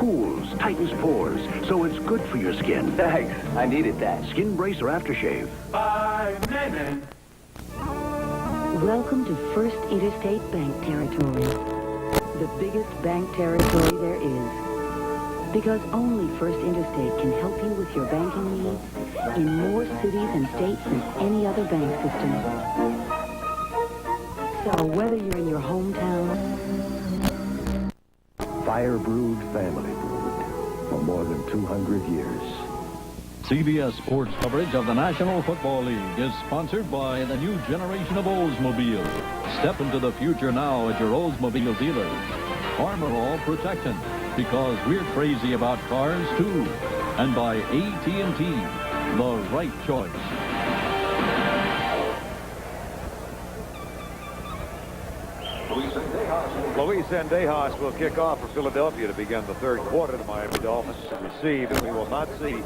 cools, tightens pores, so it's good for your skin. Thanks. I needed that. Skin Brace or Aftershave. Welcome to First Interstate Bank territory. The biggest bank territory there is. Because only First Interstate can help you with your banking needs in more cities and states than any other bank system. So whether you're in your hometown, Fire-brewed family food for more than 200 years. CBS Sports coverage of the National Football League is sponsored by the new generation of Oldsmobile. Step into the future now at your Oldsmobile dealer. Armor All Protection, because we're crazy about cars too. And by AT&T, the right choice. Luis Zendejas will kick off for Philadelphia to begin the third quarter. The Miami Dolphins receive, and we will not see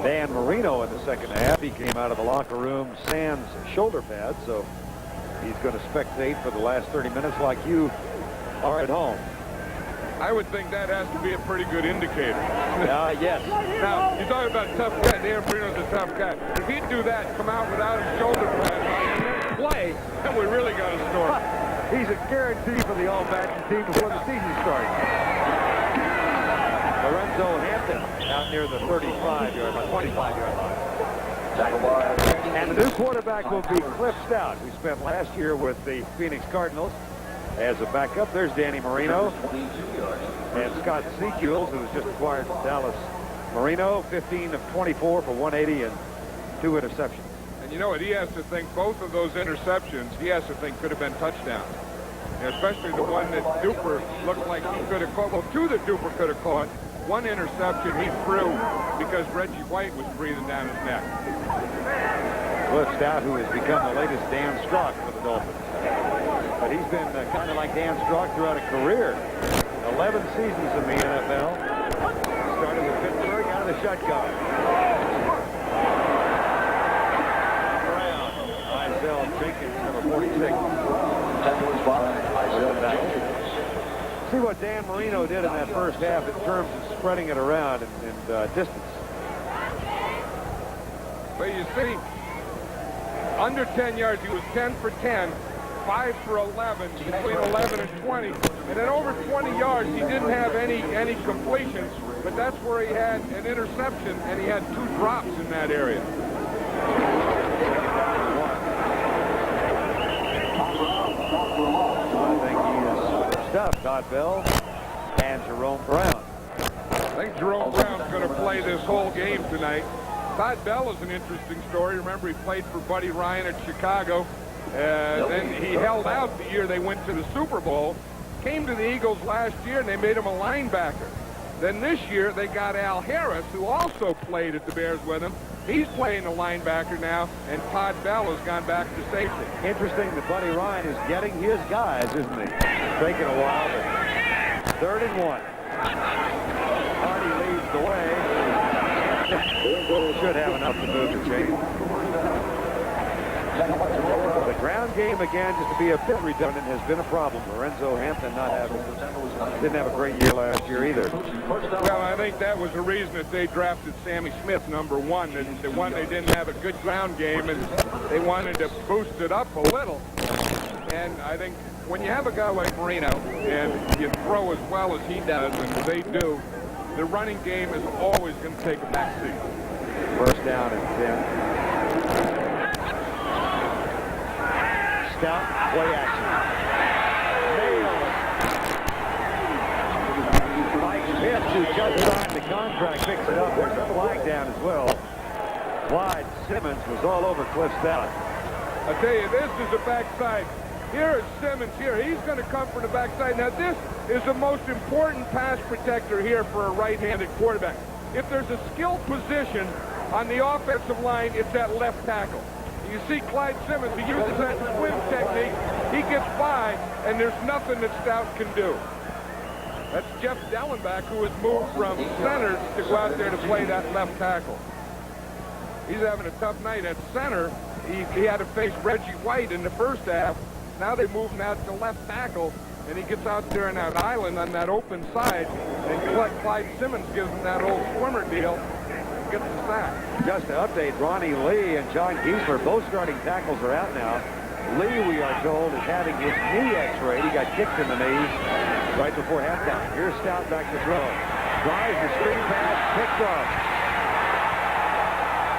Dan Marino in the second half. He came out of the locker room sans shoulder pads, so he's going to spectate for the last 30 minutes like you are at home. I would think that has to be a pretty good indicator. Yes. Now, you're talking about a tough guy. Dan Marino's a tough guy. If he'd do that, come out without his shoulder pads on, and then play, then we really got a story. He's a guarantee for the all-American team before the season starts. Lorenzo Hampton out near the 25-yard line, 25-yard line. And the new quarterback will be Clip8, who spent last year with the Phoenix Cardinals as a backup. There's Danny Marino and Scott Sequels, who was just acquired from Dallas. Marino, 15 of 24 for 180 and 2 interceptions. And you know what? He has to think both of those interceptions, he has to think could have been touchdowns. And especially the one that Duper looked like he could have caught. Well, 2 that Duper could have caught. 1 interception he threw because Reggie White was breathing down his neck. Clip8, who has become the latest Dan Strock for the Dolphins. But he's been kind of like Dan Strock throughout a career. 11 seasons in the NFL. Started with Pittsburgh out of the shotgun. Brown, Isaiah Jenkins, number 46. See what Dan Marino did in that first half in terms of spreading it around and distance. But you see, under 10 yards, he was 10 for 10, 5 for 11, between 11 and 20. And then over 20 yards, he didn't have any completions, but that's where he had an interception, and he had 2 drops in that area. I think he is stuffed, Todd Bell and Jerome Brown. I think Jerome Brown's going to play this whole game tonight. Todd Bell is an interesting story. Remember, he played for Buddy Ryan at Chicago. Then he held out the year they went to the Super Bowl. Came to the Eagles last year, and they made him a linebacker. Then this year, they got Al Harris, who also played at the Bears with him. He's playing the linebacker now, and Todd Bell has gone back to safety. Interesting that Buddy Ryan is getting his guys, isn't he? It's taking a while, but 3rd and 1. Hardy leads the way. Should have enough to move the chain. The ground game, again, just to be a bit redundant, has been a problem. Lorenzo Hampton didn't have a great year last year either. Well, I think that was the reason that they drafted Sammy Smith number 1. The one, they didn't have a good ground game, and they wanted to boost it up a little. And I think when you have a guy like Marino and you throw as well as he does, and they do, the running game is always going to take a back seat. First down and 10. Scout, play action. Nailed it. Mike Smith, who just signed the contract, picks it up. There's a flag down as well. Clyde Simmons was all over Clip8. I tell you, this is the backside. Here is Simmons here. He's going to come from the backside. Now, this is the most important pass protector here for a right-handed quarterback. If there's a skilled position on the offensive line, it's that left tackle. You see Clyde Simmons, he uses that swim technique. He gets by, and there's nothing that Stout can do. That's Jeff Dellenbach, who has moved from center to go out there to play that left tackle. He's having a tough night at center. He had to face Reggie White in the first half. Now they move him out to left tackle. and he gets out there on that island on that open side, and Clyde Simmons gives him that old swimmer deal and gets the sack. Just to update, Ronnie Lee and John Giesler, both starting tackles are out now. Lee, we are told, is having his knee x-rayed. He got kicked in the knees right before halftime. Here's Stout back to throw. Drives the screen pass, picked off.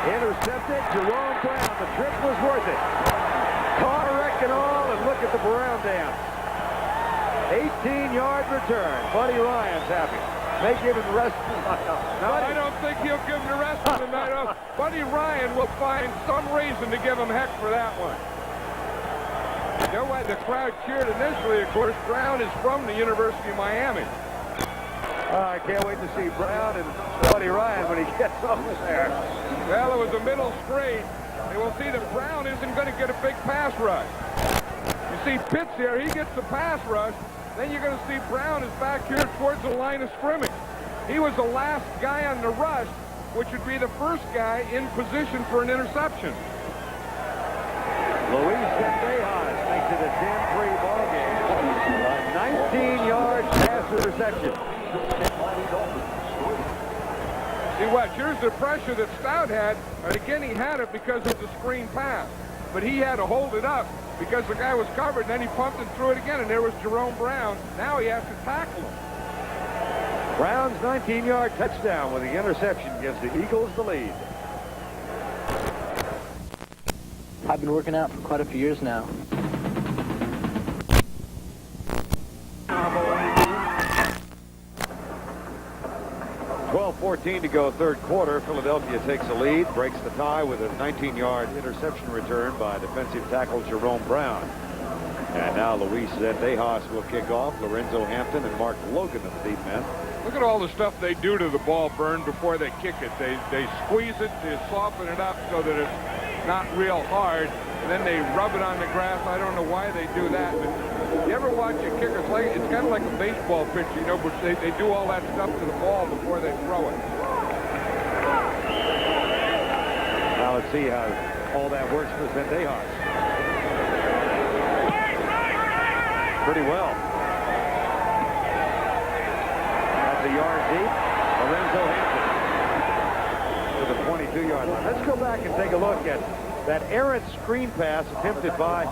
Intercepted, Jerome Brown. The trip was worth it. Car wreck and all, and look at the Brown dam. 18-yard return. Buddy Ryan's happy. May give him the rest of the night. No, I don't think he'll give him the rest of the night off. Buddy Ryan will find some reason to give him heck for that one. You know why the crowd cheered initially? Of course, Brown is from the University of Miami. I can't wait to see Brown and Buddy Ryan when he gets over there. Well, it was a middle straight, and we'll see that Brown isn't going to get a big pass rush. You see Pitts here, he gets the pass rush. Then you're going to see Brown is back here towards the line of scrimmage. He was the last guy on the rush, which would be the first guy in position for an interception. Luis Zendejas makes it a 10-3 ball game. A 19-yard pass interception. See what? Here's the pressure that Stout had, and again he had it because of the screen pass. But he had to hold it up because the guy was covered, and then he pumped and threw it again, and there was Jerome Brown. Now he has to tackle him. Brown's 19-yard touchdown with the interception gives the Eagles the lead. I've been working out for quite a few years now. 12:14 to go, third quarter. Philadelphia takes the lead, breaks the tie with a 19-yard interception return by defensive tackle Jerome Brown. And now Luis Zendejas will kick off. Lorenzo Hampton and Mark Logan at the deep end. Look at all the stuff they do to the ball, Byrne, before they kick it. They squeeze it, they soften it up so that it's not real hard, and then they rub it on the grass. I don't know why they do that, but you ever watch a kicker play? It's kind of like a baseball pitch, you know, but they do all that stuff to the ball before they throw it. Now let's see how all that works for Zendejas. Pretty well. That's a yard deep. Lorenzo Hampton to the 22-yard line. Let's go back and take a look at that errant screen pass attempted by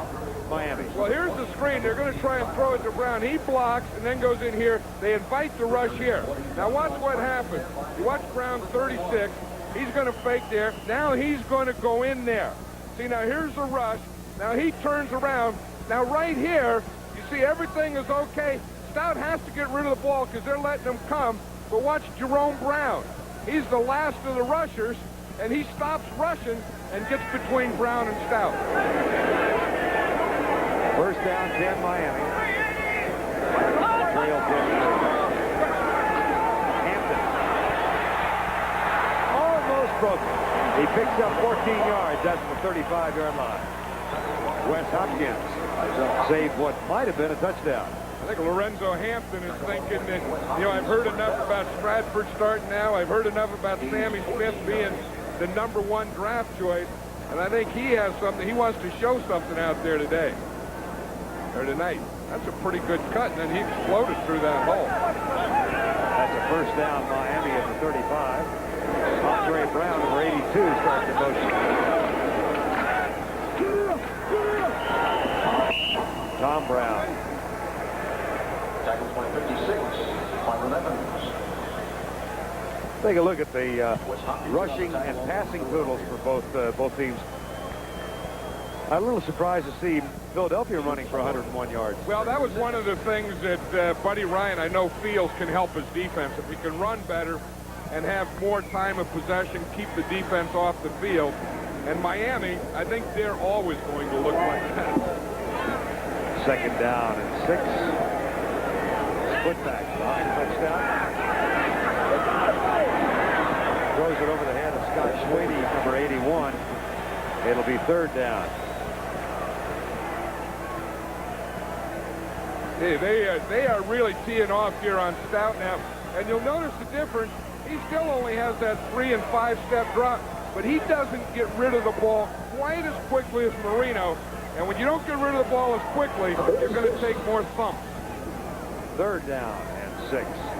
Miami. Well, here's the screen. They're going to try and throw it to Brown. He blocks and then goes in here. They invite the rush here. Now watch what happens. You watch Brown 36. He's going to fake there. Now he's going to go in there. See, now here's the rush. Now he turns around. Now right here, you see everything is okay. Stout has to get rid of the ball because they're letting him come. But watch Jerome Brown. He's the last of the rushers, and he stops rushing and gets between Brown and Stout. First down, 10 Miami. Trail 10. Hampton. Almost broken. He picks up 14 yards. That's the 35-yard line. Wes Hopkins saved what might have been a touchdown. I think Lorenzo Hampton is thinking that, you know, I've heard enough about Stratford starting now. I've heard enough about Sammy Smith being the #1 draft choice. And I think he has something. He wants to show something out there today. Or tonight. That's a pretty good cut, and then he exploded through that hole. That's a first down, Miami at the 35. Andre Brown, number 82, starts the motion. Tom Brown. Tackle 56, Michael Evans. Take a look at the rushing and passing totals for both teams. I'm a little surprised to see Philadelphia running for 101 yards. Well, that was one of the things that Buddy Ryan, I know, feels can help his defense. If he can run better and have more time of possession, keep the defense off the field. And Miami, I think they're always going to look like that. Second down and 6. Split back behind touchdown. Throws it over the head of Scott Schwady, number 81. It'll be third down. Hey, they are really teeing off here on Stout now. And you'll notice the difference. He still only has that 3- and 5-step drop, but he doesn't get rid of the ball quite as quickly as Marino. And when you don't get rid of the ball as quickly, you're going to take more thumps. Third down and 6.